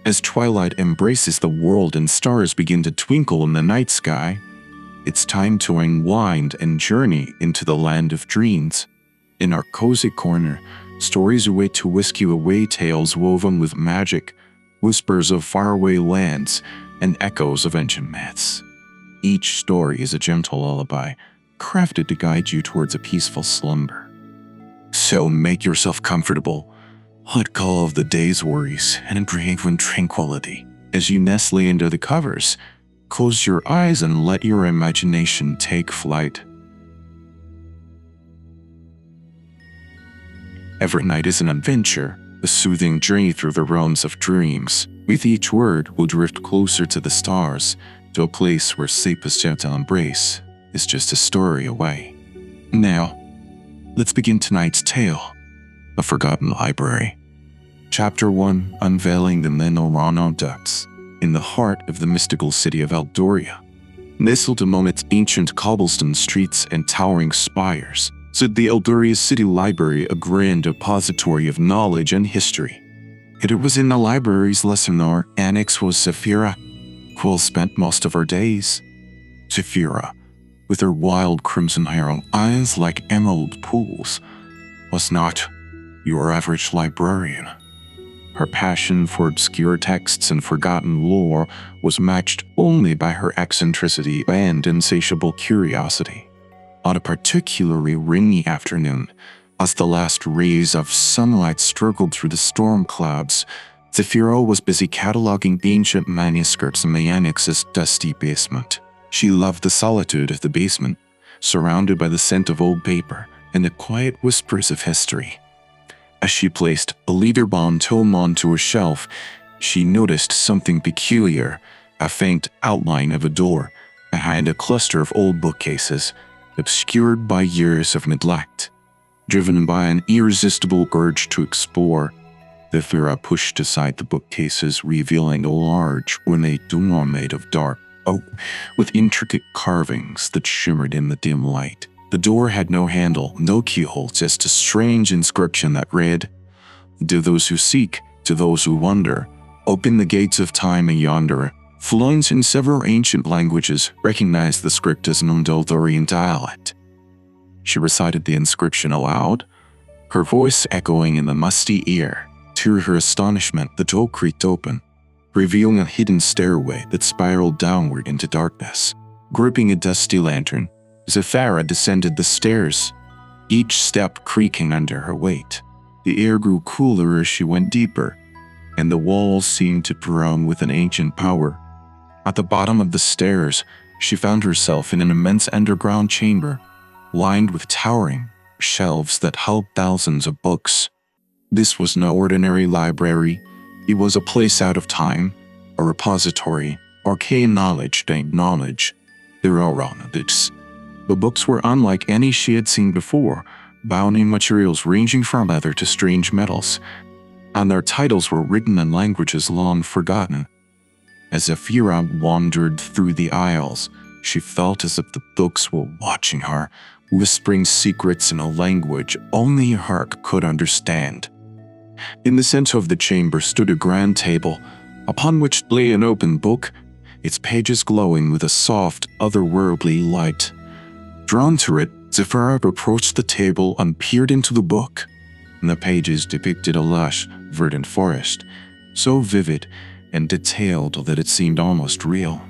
As twilight embraces the world and stars begin to twinkle in the night sky, it's time to unwind and journey into the land of dreams. In our cozy corner, stories await to whisk you away, tales woven with magic, whispers of faraway lands, and echoes of ancient myths. Each story is a gentle lullaby, crafted to guide you towards a peaceful slumber. So make yourself comfortable, let go of the day's worries, and breathe in tranquility. As you nestle into the covers, close your eyes and let your imagination take flight. Every night is an adventure, a soothing journey through the realms of dreams. With each word, we'll drift closer to the stars, to a place where sleep's gentle embrace is just a story away. Now, let's begin tonight's tale, A Forgotten Library. Chapter 1, Unveiling the Menorano Ducts. In the heart of the mystical city of Eldoria, nestled among its ancient cobblestone streets and towering spires, stood the Eldoria City Library, a grand depository of knowledge and history. It was in the library's lesson annex was Zafira, who spent most of her days. Zafira, with her wild crimson hair and eyes like emerald pools, was not your average librarian. Her passion for obscure texts and forgotten lore was matched only by her eccentricity and insatiable curiosity. On a particularly rainy afternoon, as the last rays of sunlight struggled through the storm clouds, Zafira was busy cataloging ancient manuscripts in the annex's dusty basement. She loved the solitude of the basement, surrounded by the scent of old paper and the quiet whispers of history. As she placed a leather-bound tome onto a shelf, she noticed something peculiar, a faint outline of a door behind a cluster of old bookcases, obscured by years of neglect. Driven by an irresistible urge to explore, Zafira pushed aside the bookcases, revealing a large, ornate door made of dark oak with intricate carvings that shimmered in the dim light. The door had no handle, no keyhole, just a strange inscription that read, "To those who seek, to those who wonder, open the gates of time and yonder." Fluent in several ancient languages, recognized the script as an Eldorian dialect. She recited the inscription aloud, her voice echoing in the musty ear. To her astonishment, the door creaked open, revealing a hidden stairway that spiraled downward into darkness. Gripping a dusty lantern, Zafira descended the stairs, each step creaking under her weight. The air grew cooler as she went deeper, and the walls seemed to groan with an ancient power. At the bottom of the stairs, she found herself in an immense underground chamber, lined with towering shelves that held thousands of books. This was no ordinary library. It was a place out of time, a repository, arcane knowledge, dank knowledge. There are around this. The books were unlike any she had seen before, bound in materials ranging from leather to strange metals, and their titles were written in languages long forgotten. As Zafira wandered through the aisles, she felt as if the books were watching her, whispering secrets in a language only her could understand. In the center of the chamber stood a grand table, upon which lay an open book, its pages glowing with a soft, otherworldly light. Drawn to it, Zafira approached the table and peered into the book. The pages depicted a lush, verdant forest, so vivid and detailed that it seemed almost real.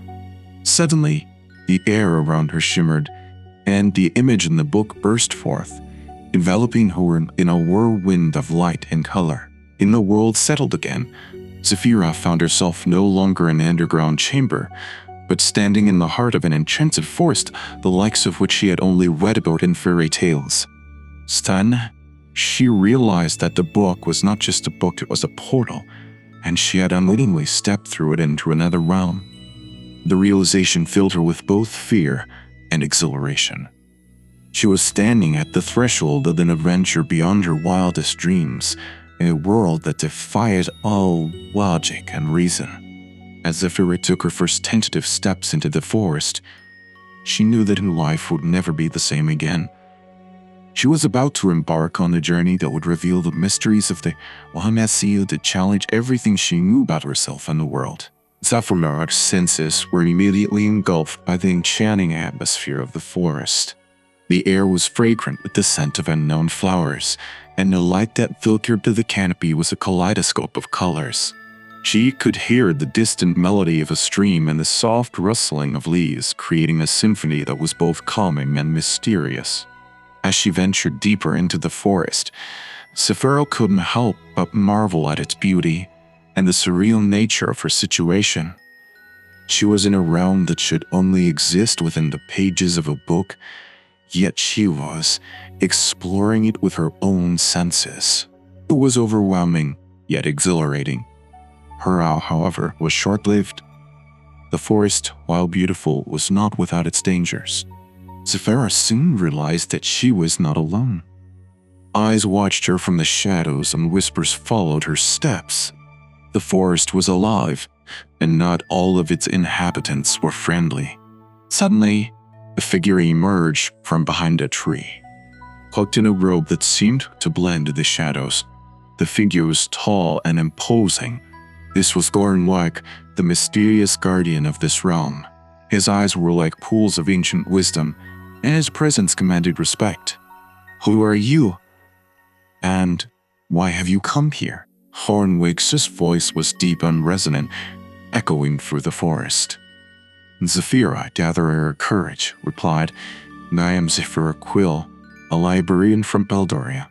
Suddenly, the air around her shimmered, and the image in the book burst forth, enveloping her in a whirlwind of light and color. In the world settled again, Zafira found herself no longer in an underground chamber, but standing in the heart of an enchanted forest, the likes of which she had only read about in fairy tales. Stunned, she realized that the book was not just a book, it was a portal, and she had unwittingly stepped through it into another realm. The realization filled her with both fear and exhilaration. She was standing at the threshold of an adventure beyond her wildest dreams, in a world that defied all logic and reason. As Zafira took her first tentative steps into the forest, she knew that her life would never be the same again. She was about to embark on a journey that would reveal the mysteries of the Wahamasiu that challenge everything she knew about herself and the world. Zafir's senses were immediately engulfed by the enchanting atmosphere of the forest. The air was fragrant with the scent of unknown flowers, and the light that filtered through the canopy was a kaleidoscope of colors. She could hear the distant melody of a stream and the soft rustling of leaves, creating a symphony that was both calming and mysterious. As she ventured deeper into the forest, Zafira couldn't help but marvel at its beauty and the surreal nature of her situation. She was in a realm that should only exist within the pages of a book, yet she was exploring it with her own senses. It was overwhelming, yet exhilarating. Her awe, however, was short-lived. The forest, while beautiful, was not without its dangers. Zafira soon realized that she was not alone. Eyes watched her from the shadows and whispers followed her steps. The forest was alive, and not all of its inhabitants were friendly. Suddenly, a figure emerged from behind a tree, cloaked in a robe that seemed to blend the shadows. The figure was tall and imposing. This was Thornwag, the mysterious guardian of this realm. His eyes were like pools of ancient wisdom, and his presence commanded respect. "Who are you? And why have you come here?" Thornwag's voice was deep and resonant, echoing through the forest. Zafira, gathering her courage, replied, "I am Zafira Quill, a librarian from Beldoria.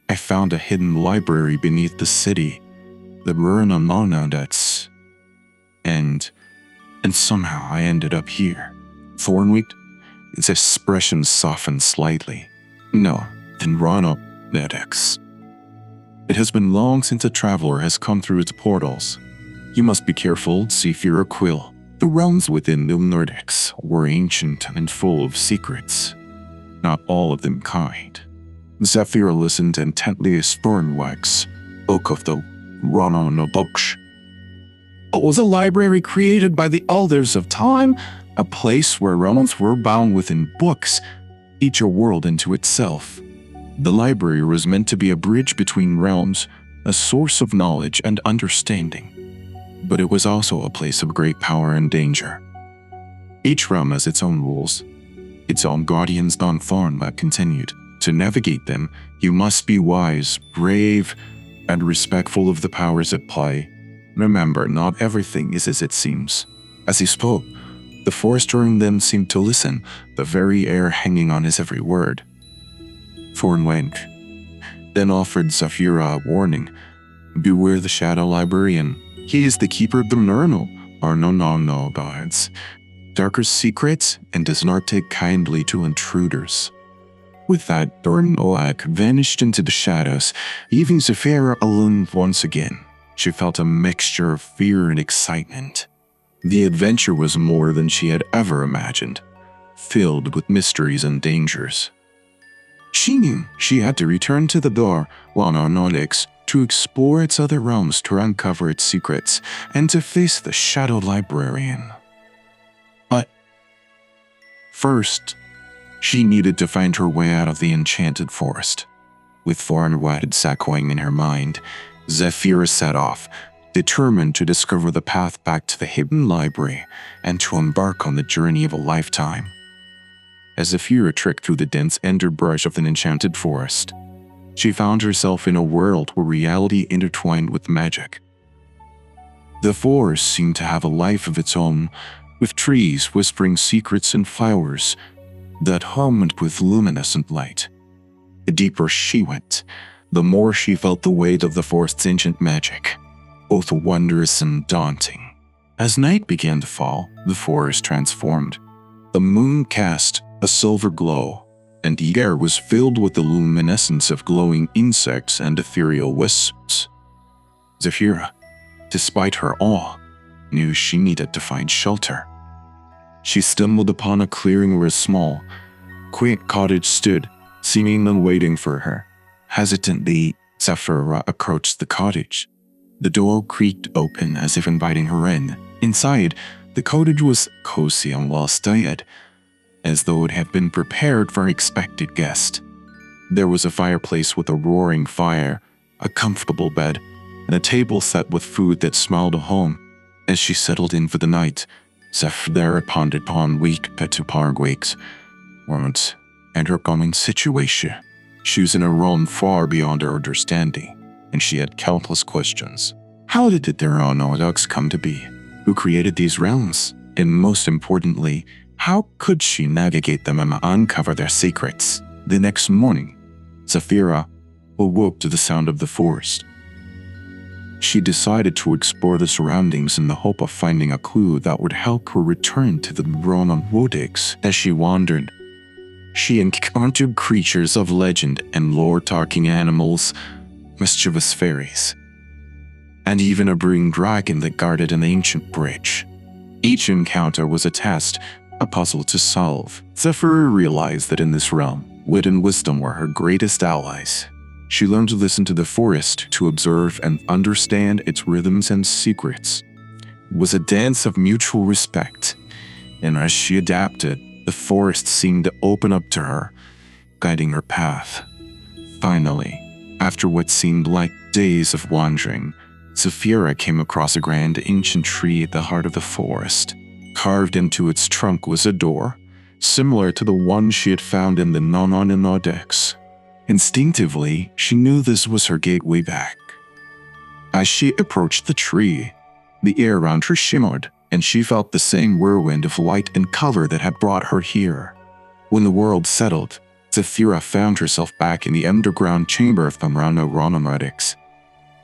I found a hidden library beneath the city, the ruin of Monodets, and somehow I ended up here." Thornwig, its expression softened slightly. "No, then run up, Nedex. It has been long since a traveler has come through its portals. You must be careful, Zafira Quill. The realms within the Nordics were ancient and full of secrets, not all of them kind." Zafira listened intently as Thornwag spoke of the Rana no Books. It was a library created by the Elders of Time, a place where realms were bound within books, each a world into itself. The library was meant to be a bridge between realms, a source of knowledge and understanding. But it was also a place of great power and danger. Each realm has its own rules, its own guardians. Don Thornwag continued. To navigate them, you must be wise, brave, and respectful of the powers at play. Remember, not everything is as it seems. As he spoke, the forest around them seemed to listen, the very air hanging on his every word. Thornwag then offered Zafira a warning. "Beware the Shadow Librarian. He is the keeper of the Nurnal, or no gods, darker secrets, and does not take kindly to intruders." With that, Thornwag vanished into the shadows, leaving Zafira alone once again. She felt a mixture of fear and excitement. The adventure was more than she had ever imagined, filled with mysteries and dangers. She knew she had to return to the door, Nordics, to explore its other realms, to uncover its secrets, and to face the Shadow Librarian. But first, she needed to find her way out of the Enchanted Forest. With Thornwag echoing in her mind, Zafira set off, determined to discover the path back to the hidden library and to embark on the journey of a lifetime. As Zafira trekked through the dense underbrush of an enchanted forest, she found herself in a world where reality intertwined with magic. The forest seemed to have a life of its own, with trees whispering secrets and flowers that hummed with luminescent light. The deeper she went, the more she felt the weight of the forest's ancient magic, both wondrous and daunting. As night began to fall, the forest transformed. The moon cast a silver glow, and the air was filled with the luminescence of glowing insects and ethereal wisps. Zafira, despite her awe, knew she needed to find shelter. She stumbled upon a clearing where a small, quaint cottage stood, seemingly waiting for her. Hesitantly, Zafira approached the cottage. The door creaked open as if inviting her in. Inside, the cottage was cozy and well-styled, as though it had been prepared for an expected guest. There was a fireplace with a roaring fire, a comfortable bed, and a table set with food that smelled of home. As she settled in for the night, Zephyra pondered upon week to parweeks, words, and her coming situation. She was in a realm far beyond her understanding, and she had countless questions. How did the Aeronautics come to be? Who created these realms? And most importantly, how could she navigate them and uncover their secrets? The next morning, Zephyra awoke to the sound of the forest. She decided to explore the surroundings in the hope of finding a clue that would help her return to the Aeronautics. As she wandered, she encountered creatures of legend and lore, talking animals, mischievous fairies, and even a brewing dragon that guarded an ancient bridge. Each encounter was a test, a puzzle to solve. Zephyra realized that in this realm, wit and wisdom were her greatest allies. She learned to listen to the forest, to observe and understand its rhythms and secrets. It was a dance of mutual respect, and as she adapted, the forest seemed to open up to her, guiding her path. Finally, after what seemed like days of wandering, Zephyra came across a grand ancient tree at the heart of the forest. Carved into its trunk was a door, similar to the one she had found in the Aeronautics. Instinctively, she knew this was her gateway back. As she approached the tree, the air around her shimmered, and she felt the same whirlwind of light and color that had brought her here. When the world settled, Zephyra found herself back in the underground chamber of the Aeronautics,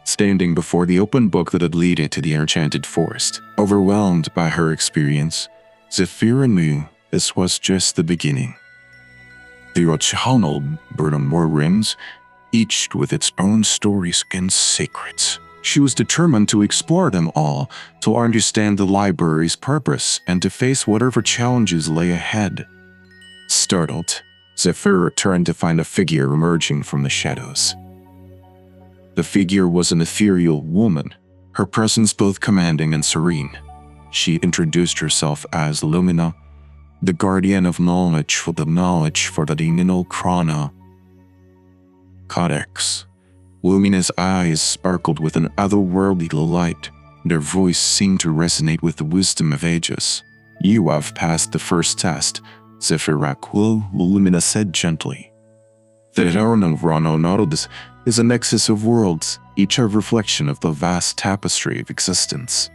standing before the open book that had led to the Enchanted forest. Overwhelmed by her experience, Zephyra knew this was just the beginning. The original burden more rings, each with its own stories and secrets. She was determined to explore them all, to understand the library's purpose, and to face whatever challenges lay ahead. Startled, Zephyra turned to find a figure emerging from the shadows. The figure was an ethereal woman, her presence both commanding and serene. She introduced herself as Lumina, the guardian of knowledge for the Dininal Chrono Codex. Lumina's eyes sparkled with an otherworldly light. Their voice seemed to resonate with the wisdom of ages. "You have passed the first test," Zephyra, Lumina said gently. The Aeronautics is a nexus of worlds, each a reflection of the vast tapestry of existence.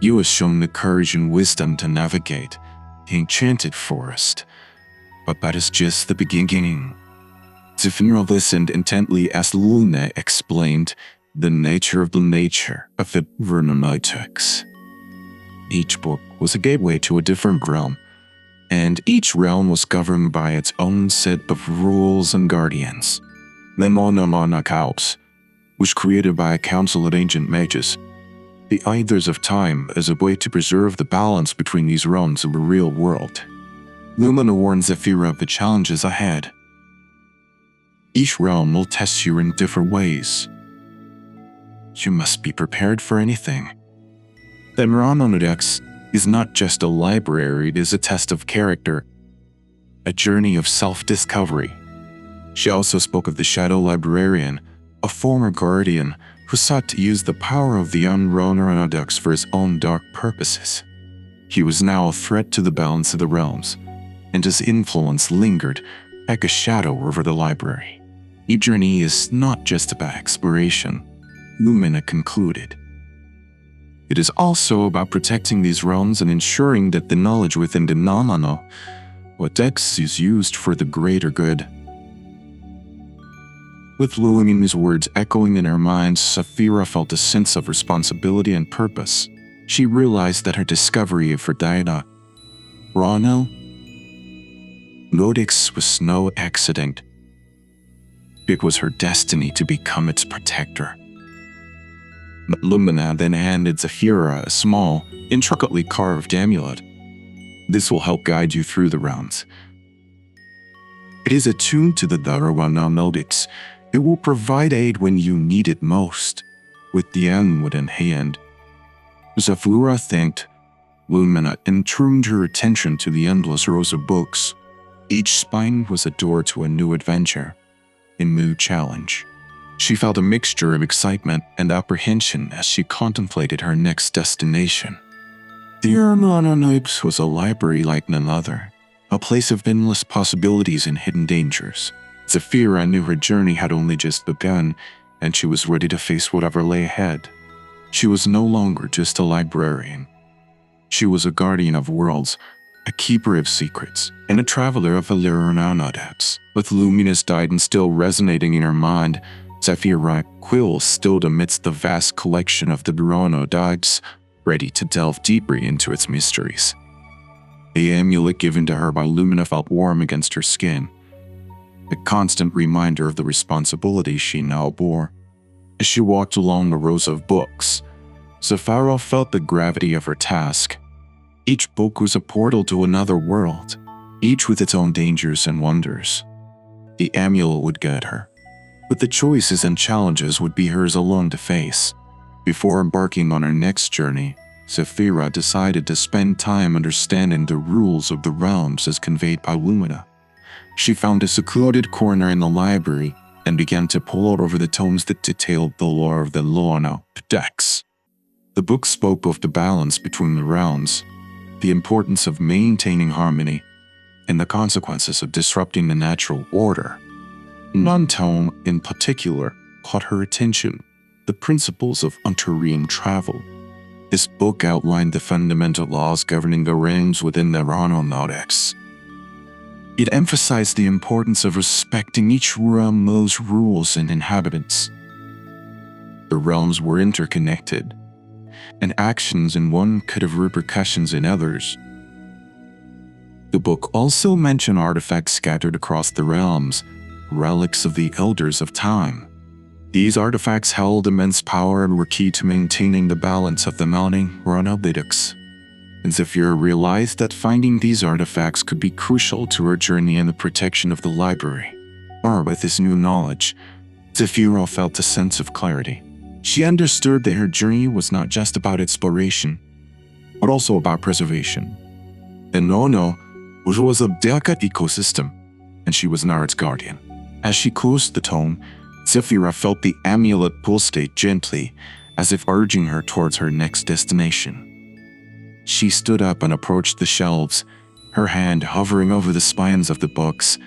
You have shown the courage and wisdom to navigate the Enchanted forest, but that is just the beginning. Zephyra listened intently as Luna explained the nature of the Aeronautics. Each book was a gateway to a different realm, and each realm was governed by its own set of rules and guardians. The Aeronautics was created by a council of ancient mages, the Elders of Time, as a way to preserve the balance between these realms of the real world. Lumina warned Zephyra of the challenges ahead. Each realm will test you in different ways. You must be prepared for anything. The Aeronautics is not just a library, it is a test of character, a journey of self-discovery. She also spoke of the Shadow Librarian, a former guardian who sought to use the power of the Aeronautics for his own dark purposes. He was now a threat to the balance of the realms, and his influence lingered like a shadow over the library. Each journey is not just about exploration, Lumina concluded. It is also about protecting these realms and ensuring that the knowledge within the Aeronautics is used for the greater good. With Lumina's words echoing in her mind, Zephyra felt a sense of responsibility and purpose. She realized that her discovery of her Aeronautics was no accident. It was her destiny to become its protector. Lumina then handed Zephyra a small, intricately carved amulet. This will help guide you through the realms. It is attuned to the Aeronautics. It will provide aid when you need it most. With the amulet in hand, Zephyra thanked Lumina and turned her attention to the endless rows of books. Each spine was a door to a new adventure, in mood challenge. She felt a mixture of excitement and apprehension as she contemplated her next destination. The Nibs was a library like none other, a place of endless possibilities and hidden dangers. Zafira knew her journey had only just begun, and she was ready to face whatever lay ahead. She was no longer just a librarian. She was a guardian of worlds, a keeper of secrets, and a traveler of Illyrianodats. With luminous guidance still resonating in her mind, Zafira Quill stood amidst the vast collection of the Illyrianodats, ready to delve deeper into its mysteries. The amulet given to her by Lumina felt warm against her skin, a constant reminder of the responsibility she now bore. As she walked along the rows of books, Zafira felt the gravity of her task. Each book was a portal to another world, each with its own dangers and wonders. The amulet would guide her, but the choices and challenges would be hers alone to face. Before embarking on her next journey, Zafira decided to spend time understanding the rules of the realms as conveyed by Lumina. She found a secluded corner in the library and began to pore over the tomes that detailed the lore of the Illyrianodats. The book spoke of the balance between the realms, the importance of maintaining harmony, and the consequences of disrupting the natural order. One tome in particular caught her attention: the principles of Unterrean travel. This book outlined the fundamental laws governing the realms within the Illyrianodats. It emphasized the importance of respecting each realm's rules and inhabitants. The realms were interconnected, and actions in one could have repercussions in others. The book also mentioned artifacts scattered across the realms, relics of the Elders of Time. These artifacts held immense power and were key to maintaining the balance of the mounting Illyrianodats. And Zafira realized that finding these artifacts could be crucial to her journey and the protection of the library. With this new knowledge, Zafira felt a sense of clarity. She understood that her journey was not just about exploration, but also about preservation. And Nono was a delicate ecosystem, and she was now its guardian. As she closed the tome, Zafira felt the amulet pulsate gently, as if urging her towards her next destination. She stood up and approached the shelves, her hand hovering over the spines of the books,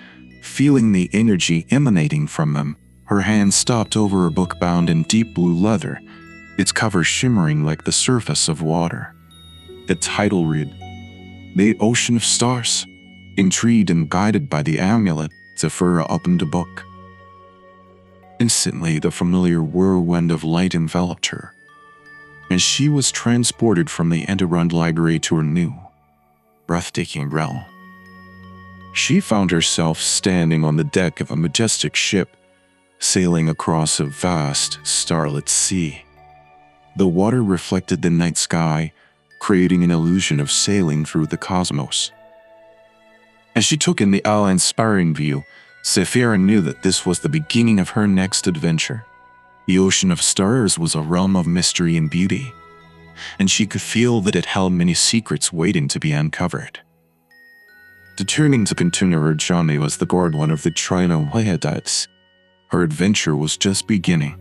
feeling the energy emanating from them. Her hand stopped over a book bound in deep blue leather, its cover shimmering like the surface of water. The title read, "The Ocean of Stars." Intrigued and guided by the amulet, Zafira opened the book. Instantly, the familiar whirlwind of light enveloped her, and she was transported from the underground library to her new, breathtaking realm. She found herself standing on the deck of a majestic ship, sailing across a vast, starlit sea. The water reflected the night sky, creating an illusion of sailing through the cosmos. As she took in the awe-inspiring view, Zafira knew that this was the beginning of her next adventure. The Ocean of Stars was a realm of mystery and beauty, and she could feel that it held many secrets waiting to be uncovered. Determined to continue her journey as the guardian of the Illyrianodats, her adventure was just beginning,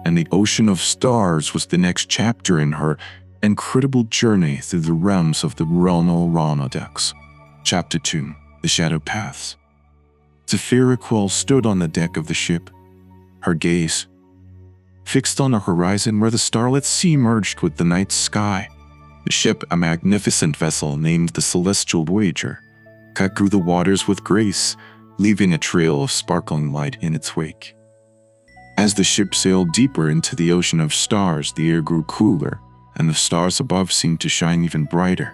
and the Ocean of Stars was the next chapter in her incredible journey through the realms of the Illyrianodats. Chapter 2: The Shadow Paths. Zafira Quill stood on the deck of the ship, her gaze fixed on a horizon where the starlit sea merged with the night sky. The ship, a magnificent vessel named the Celestial Voyager, cut through the waters with grace, leaving a trail of sparkling light in its wake. As the ship sailed deeper into the Ocean of Stars, the air grew cooler, and the stars above seemed to shine even brighter.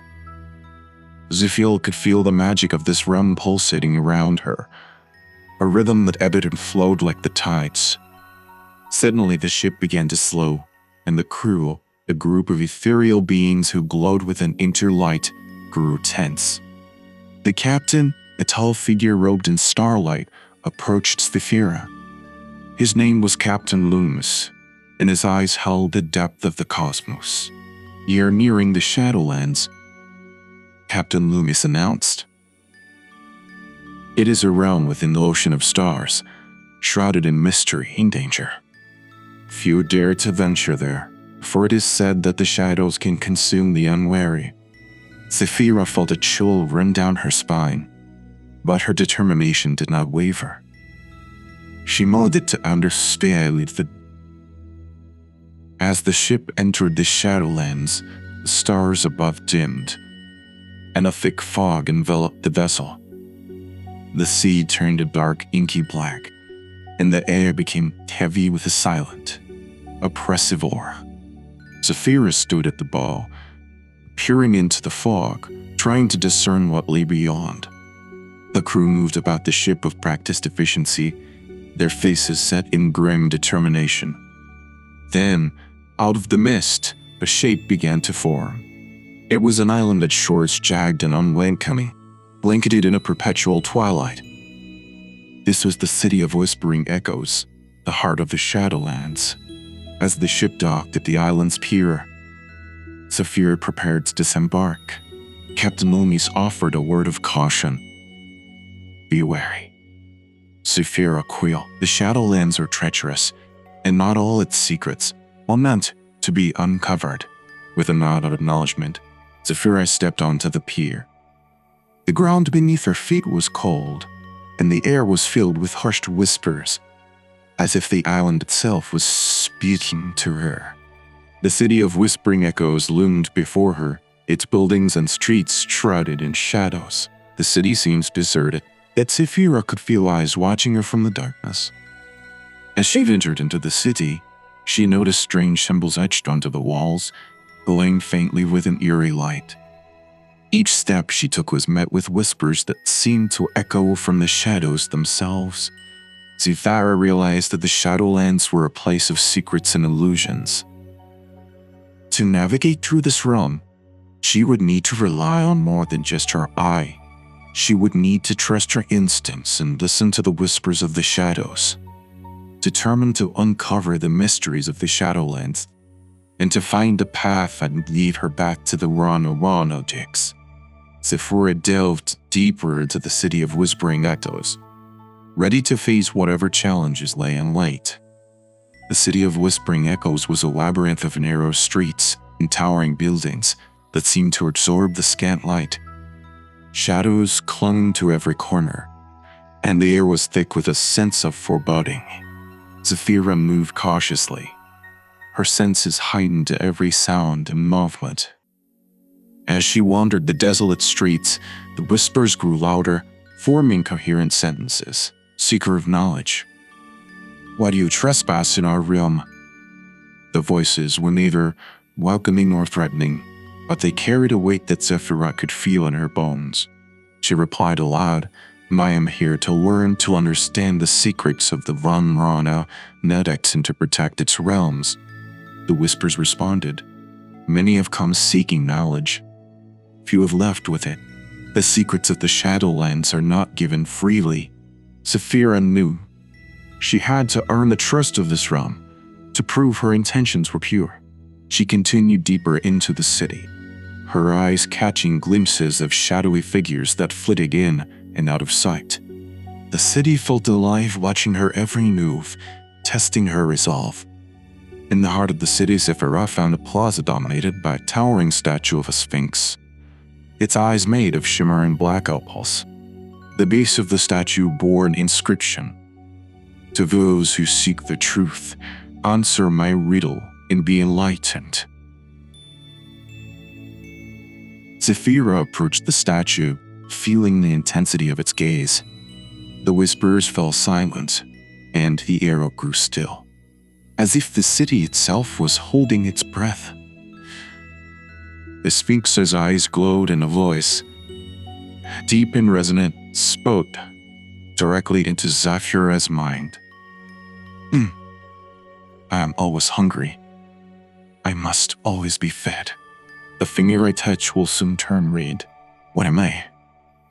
Zafira could feel the magic of this realm pulsating around her, a rhythm that ebbed and flowed like the tides. Suddenly the ship began to slow, and the crew, a group of ethereal beings who glowed with an inner light, grew tense. The captain, a tall figure robed in starlight, approached Zafira. His name was Captain Loomis, and his eyes held the depth of the cosmos. "You're nearing the Shadowlands," Captain Loomis announced. "It is a realm within the Ocean of Stars, shrouded in mystery and danger. Few dare to venture there, for it is said that the shadows can consume the unwary. Zephyra felt a chill run down her spine, but her determination did not waver. She molded to understand that as the ship entered the Shadowlands, the stars above dimmed, and a thick fog enveloped the vessel. The sea turned a dark, inky black, and the air became heavy with a silent, oppressive aura. Zephyra stood at the bow, peering into the fog, trying to discern what lay beyond. The crew moved about the ship with practiced efficiency, their faces set in grim determination. Then, out of the mist, a shape began to form. It was an island its shores jagged and unwelcoming, blanketed in a perpetual twilight. This was the city of Whispering Echoes, the heart of the Shadowlands. As the ship docked at the island's pier, Zephyra prepared to disembark. Captain Loomis offered a word of caution. "Be wary." Zephyra quailed. The Shadowlands are treacherous, and not all its secrets are meant to be uncovered. With a nod of acknowledgement, Zephyra stepped onto the pier. The ground beneath her feet was cold, and the air was filled with hushed whispers, as if the island itself was speaking to her. The city of Whispering Echoes loomed before her, its buildings and streets shrouded in shadows. The city seemed deserted, yet Zephyra could feel eyes watching her from the darkness. As she ventured into the city, she noticed strange symbols etched onto the walls, glowing faintly with an eerie light. Each step she took was met with whispers that seemed to echo from the shadows themselves. Zephyra realized that the Shadowlands were a place of secrets and illusions. To navigate through this realm, she would need to rely on more than just her eye. She would need to trust her instincts and listen to the whispers of the shadows. Determined to uncover the mysteries of the Shadowlands, and to find a path that would lead her back to the Rana Dix, Zephyra delved deeper into the city of Whispering Echoes, ready to face whatever challenges lay in wait. The city of Whispering Echoes was a labyrinth of narrow streets and towering buildings that seemed to absorb the scant light. Shadows clung to every corner, and the air was thick with a sense of foreboding. Zephyra moved cautiously, her senses heightened to every sound and movement. As she wandered the desolate streets, the whispers grew louder, forming coherent sentences. "Seeker of knowledge, why do you trespass in our realm?" The voices were neither welcoming nor threatening, but they carried a weight that Zephyra could feel in her bones. She replied aloud, "I am here to learn to understand the secrets of the Rana Nedex and to protect its realms." The whispers responded, "Many have come seeking knowledge. Few have left with it. The secrets of the Shadowlands are not given freely." Zephyra knew she had to earn the trust of this realm to prove her intentions were pure. She continued deeper into the city, her eyes catching glimpses of shadowy figures that flitted in and out of sight. The city felt alive, watching her every move, testing her resolve. In the heart of the city, Zephyra found a plaza dominated by a towering statue of a sphinx, its eyes made of shimmering black opals. The base of the statue bore an inscription: "To those who seek the truth, answer my riddle and be enlightened." Zephyra approached the statue, feeling the intensity of its gaze. The whispers fell silent, and the air grew still, as if the city itself was holding its breath. The Sphinx's eyes glowed, and a voice, deep and resonant, spoke directly into Zephyra's mind. "I am always hungry. I must always be fed. The finger I touch will soon turn red. What am I?"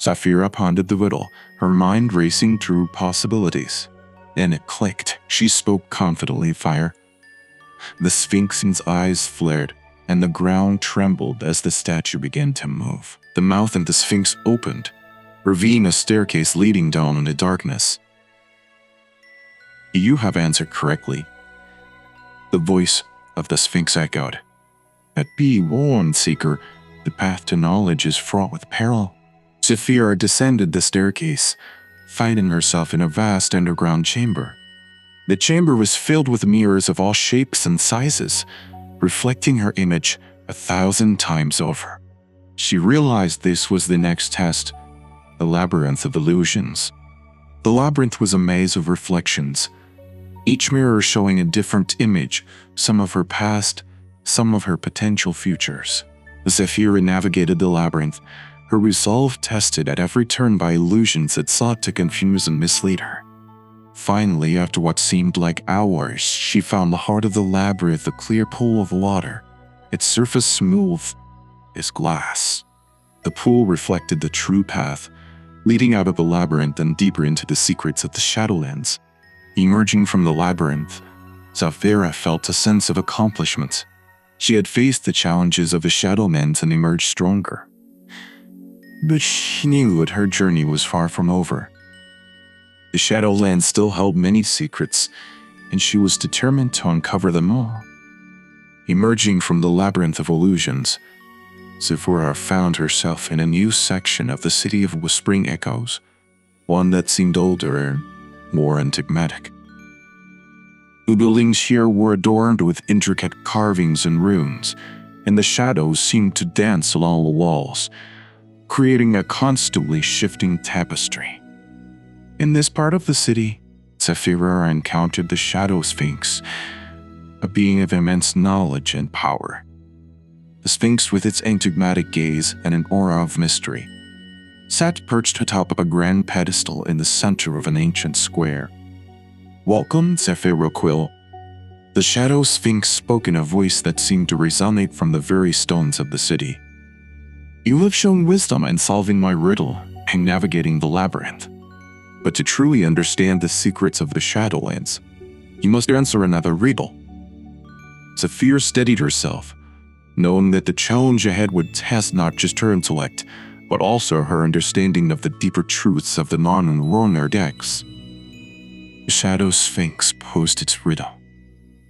Zephyra pondered the riddle, her mind racing through possibilities. Then it clicked. She spoke confidently, "Fire." The Sphinx's eyes flared, and the ground trembled as the statue began to move. The mouth of the Sphinx opened, revealing a staircase leading down into darkness. You have answered correctly. The voice of the Sphinx echoed. But be warned, seeker, the path to knowledge is fraught with peril. Zephyra descended the staircase, finding herself in a vast underground chamber. The chamber was filled with mirrors of all shapes and sizes, reflecting her image 1,000 times over. She realized this was the next test, the labyrinth of illusions. The labyrinth was a maze of reflections, each mirror showing a different image, some of her past, some of her potential futures. Zephyra navigated the labyrinth, her resolve tested at every turn by illusions that sought to confuse and mislead her. Finally, after what seemed like hours, she found the heart of the labyrinth, a clear pool of water, its surface smooth as glass. The pool reflected the true path, leading out of the labyrinth and deeper into the secrets of the Shadowlands. Emerging from the labyrinth, Zephyra felt a sense of accomplishment. She had faced the challenges of the Shadowlands and emerged stronger. But she knew that her journey was far from over. The Shadowlands still held many secrets, and she was determined to uncover them all. Emerging from the labyrinth of illusions, Zephyra found herself in a new section of the City of Whispering Echoes, one that seemed older and more enigmatic. The buildings here were adorned with intricate carvings and runes, and the shadows seemed to dance along the walls, creating a constantly shifting tapestry. In this part of the city, Zephyra encountered the Shadow Sphinx, a being of immense knowledge and power. The Sphinx, with its enigmatic gaze and an aura of mystery, sat perched atop of a grand pedestal in the center of an ancient square. "Welcome, Zephyra Quill." The Shadow Sphinx spoke in a voice that seemed to resonate from the very stones of the city. "You have shown wisdom in solving my riddle and navigating the labyrinth. But to truly understand the secrets of the Shadowlands, you must answer another riddle." Zephyra steadied herself, knowing that the challenge ahead would test not just her intellect, but also her understanding of the deeper truths of the non-runner decks. The Shadow Sphinx posed its riddle.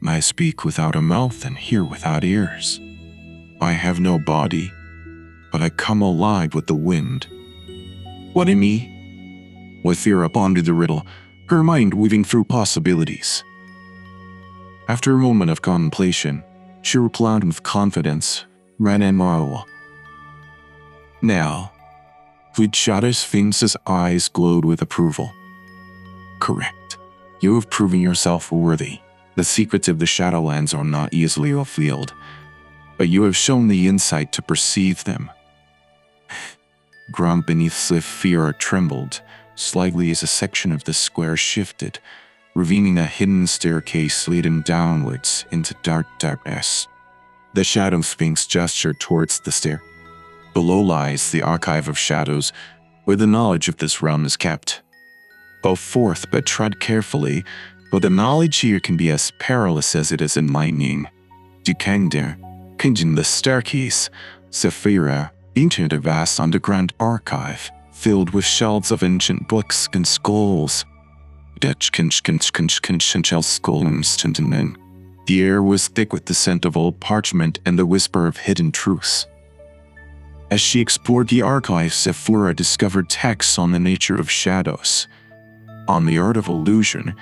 "I speak without a mouth and hear without ears. I have no body, but I come alive with the wind. What am I?" Zephyra pondered the riddle, her mind weaving through possibilities. After a moment of contemplation, she replied with confidence, "Ranemo." Now, the Shadow Sphinx's eyes glowed with approval. "Correct. You have proven yourself worthy. The secrets of the Shadowlands are not easily revealed, but you have shown the insight to perceive them." Ground beneath Zephyra trembled slightly as a section of the square shifted, revealing a hidden staircase leading downwards into dark darkness. The Shadow Sphinx gestured towards the stair. "Below lies the archive of shadows, where the knowledge of this realm is kept. Go forth, but tread carefully, for the knowledge here can be as perilous as it is enlightening." Descending the staircase, Zephyra entered a vast underground archive, filled with shelves of ancient books and scrolls. The air was thick with the scent of old parchment and the whisper of hidden truths. As she explored the archive, Zephyra discovered texts on the nature of shadows, on the art of illusion,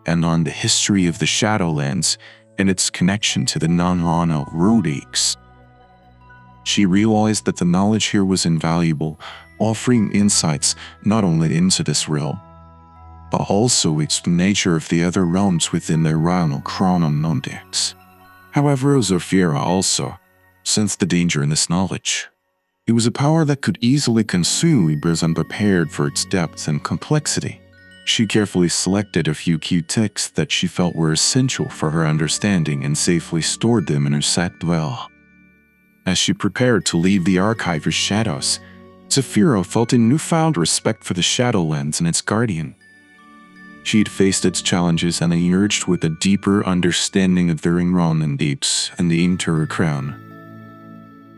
and on the history of the Shadowlands and its connection to the non-Lana Rudix. She realized that the knowledge here was invaluable, offering insights not only into this realm, but also its nature of the other realms within the Rhino Chronomondics. However, Zephyra also sensed the danger in this knowledge. It was a power that could easily consume Libras unprepared for its depth and complexity. She carefully selected a few key texts that she felt were essential for her understanding and safely stored them in her set dwell. As she prepared to leave the archive of shadows, Zephyra felt a newfound respect for the Shadowlands and its guardian. She had faced its challenges and emerged with a deeper understanding of the Ringron and Deeps and the Interior Crown.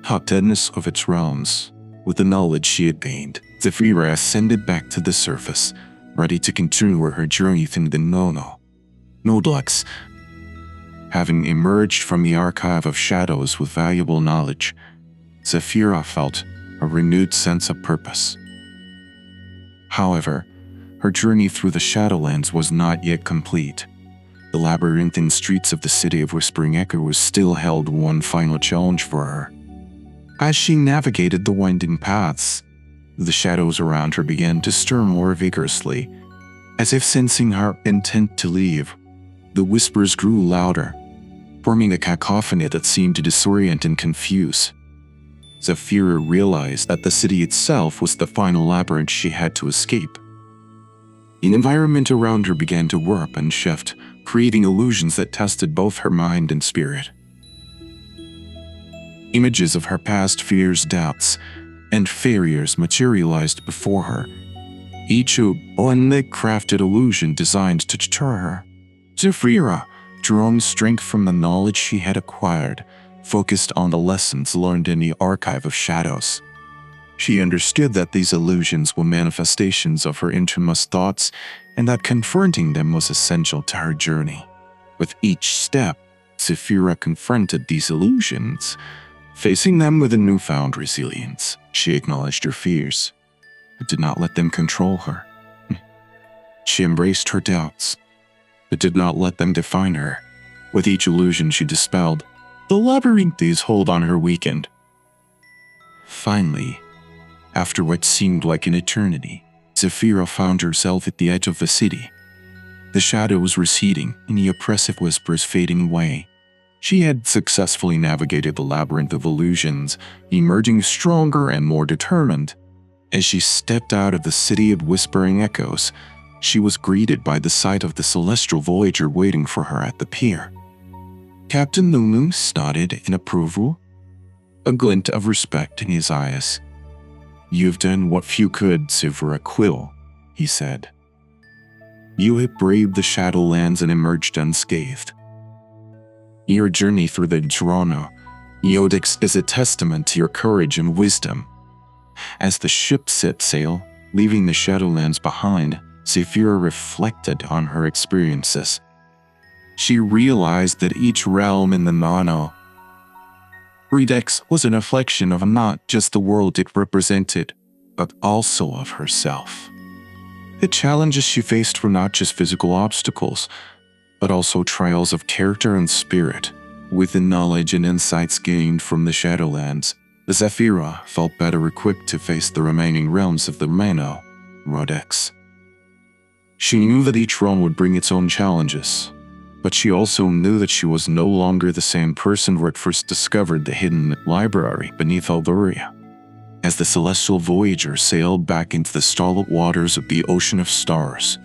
Hot deadness of its realms. With the knowledge she had gained, Zephyra ascended back to the surface, ready to continue her journey through the Nono. Nodlux. Having emerged from the archive of shadows with valuable knowledge, Zephyra felt a renewed sense of purpose. However, her journey through the Shadowlands was not yet complete. The labyrinthine streets of the city of Whispering Echoes still held one final challenge for her. As she navigated the winding paths, the shadows around her began to stir more vigorously. As if sensing her intent to leave, the whispers grew louder, forming a cacophony that seemed to disorient and confuse. Zephyra realized that the city itself was the final labyrinth she had to escape. The environment around her began to warp and shift, creating illusions that tested both her mind and spirit. Images of her past fears, doubts, and failures materialized before her, each a blindly crafted illusion designed to deter her. Zephyra, drawing strength from the knowledge she had acquired, focused on the lessons learned in the archive of shadows. She understood that these illusions were manifestations of her innermost thoughts and that confronting them was essential to her journey. With each step, Zephyra confronted these illusions, facing them with a newfound resilience. She acknowledged her fears, but did not let them control her. She embraced her doubts, but did not let them define her. With each illusion she dispelled, the labyrinth's hold on her weakened. Finally, after what seemed like an eternity, Zephyra found herself at the edge of the city. The shadows receding and the oppressive whispers fading away. She had successfully navigated the labyrinth of illusions, emerging stronger and more determined. As she stepped out of the city of Whispering Echoes, she was greeted by the sight of the celestial voyager waiting for her at the pier. Captain Loomis nodded in approval, a glint of respect in his eyes. "You've done what few could, Zephyra Quill," he said. "You have braved the Shadowlands and emerged unscathed. Your journey through the Toronto Yodex is a testament to your courage and wisdom." As the ship set sail, leaving the Shadowlands behind, Zephyra reflected on her experiences. She realized that each realm in the Nano Redex was an reflection of not just the world it represented, but also of herself. The challenges she faced were not just physical obstacles, but also trials of character and spirit. With the knowledge and insights gained from the Shadowlands, Zephyra felt better equipped to face the remaining realms of the Nano Redex. She knew that each realm would bring its own challenges, but she also knew that she was no longer the same person who had first discovered the hidden library beneath Aldoria. As the celestial voyager sailed back into the starlit waters of the ocean of stars,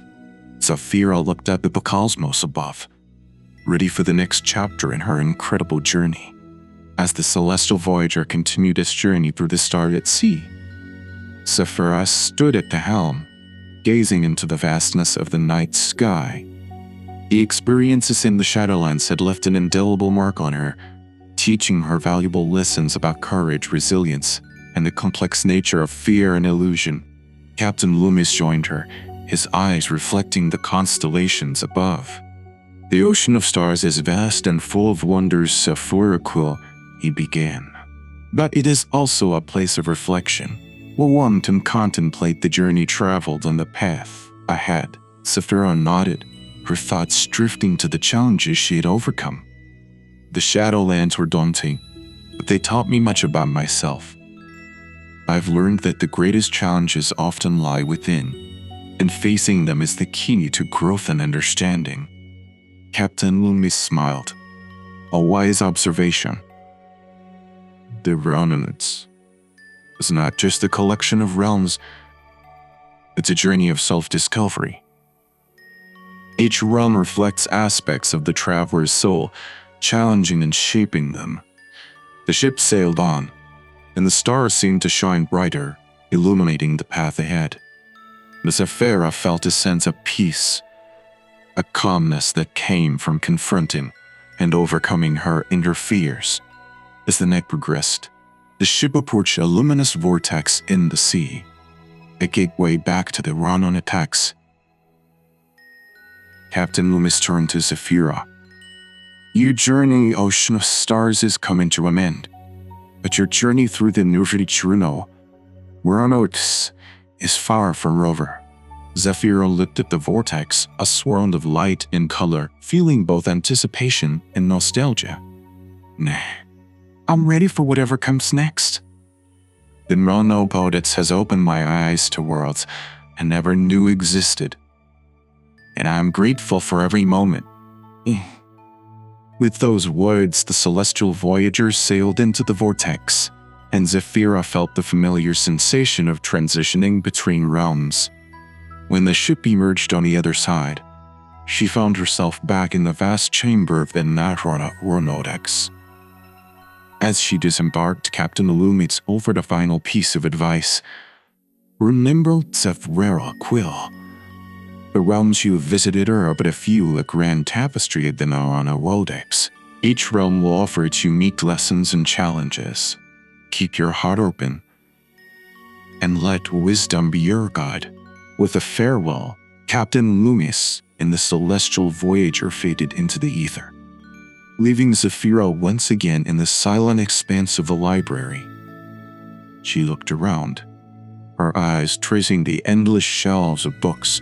Zephyra looked up at the cosmos above, ready for the next chapter in her incredible journey. As the celestial voyager continued its journey through the starlit sea, Zephyra stood at the helm, gazing into the vastness of the night sky. The experiences in the Shadowlands had left an indelible mark on her, teaching her valuable lessons about courage, resilience, and the complex nature of fear and illusion. Captain Loomis joined her, his eyes reflecting the constellations above. "The ocean of stars is vast and full of wonders, Zephyra Quill," he began. "But it is also a place of reflection, where one can contemplate the journey traveled on the path ahead." Zephyra nodded, her thoughts drifting to the challenges she had overcome. "The Shadowlands were daunting, but they taught me much about myself. I've learned that the greatest challenges often lie within, and facing them is the key to growth and understanding." Captain Loomis smiled. "A wise observation. The Realms is not just a collection of realms, it's a journey of self-discovery. Each realm reflects aspects of the traveler's soul, challenging and shaping them." The ship sailed on, and the stars seemed to shine brighter, illuminating the path ahead. Zephyra felt a sense of peace, a calmness that came from confronting and overcoming her inner fears. As the night progressed, the ship approached a luminous vortex in the sea, a gateway back to the Ronon attacks. Captain Loomis turned to Zephyra. Your journey, Ocean of Stars, is coming to an end. But your journey through the Nurvrichuno, Weranos, is far from over. Zephyra looked at the vortex, a swirl of light and color, feeling both anticipation and nostalgia. Nah, I'm ready for whatever comes next. The Monopodex has opened my eyes to worlds I never knew existed. And I'm grateful for every moment. With those words, the celestial voyagers sailed into the vortex, and Zephyra felt the familiar sensation of transitioning between realms. When the ship emerged on the other side, she found herself back in the vast chamber of the Nahrona. As she disembarked, Captain Loomis offered a final piece of advice. Remember, Zephyra Quill. The realms you have visited are but a few, a grand tapestry of the Nahrona. Each realm will offer its unique lessons and challenges. Keep your heart open, and let wisdom be your guide. With a farewell, Captain Loomis and the celestial voyager faded into the ether, leaving Zephyra once again in the silent expanse of the library. She looked around, her eyes tracing the endless shelves of books,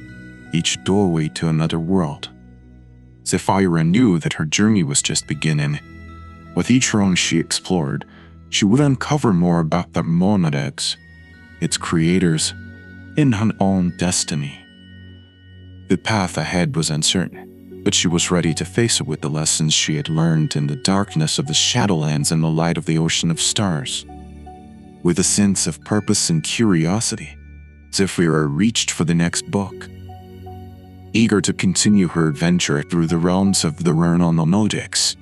each doorway to another world. Zephyra knew that her journey was just beginning. With each realm she explored, she would uncover more about the Monodex, its creators, and her own destiny. The path ahead was uncertain, but she was ready to face it with the lessons she had learned in the darkness of the Shadowlands and the light of the Ocean of Stars. With a sense of purpose and curiosity, Zephyra reached for the next book. Eager to continue her adventure through the realms of the Monodex,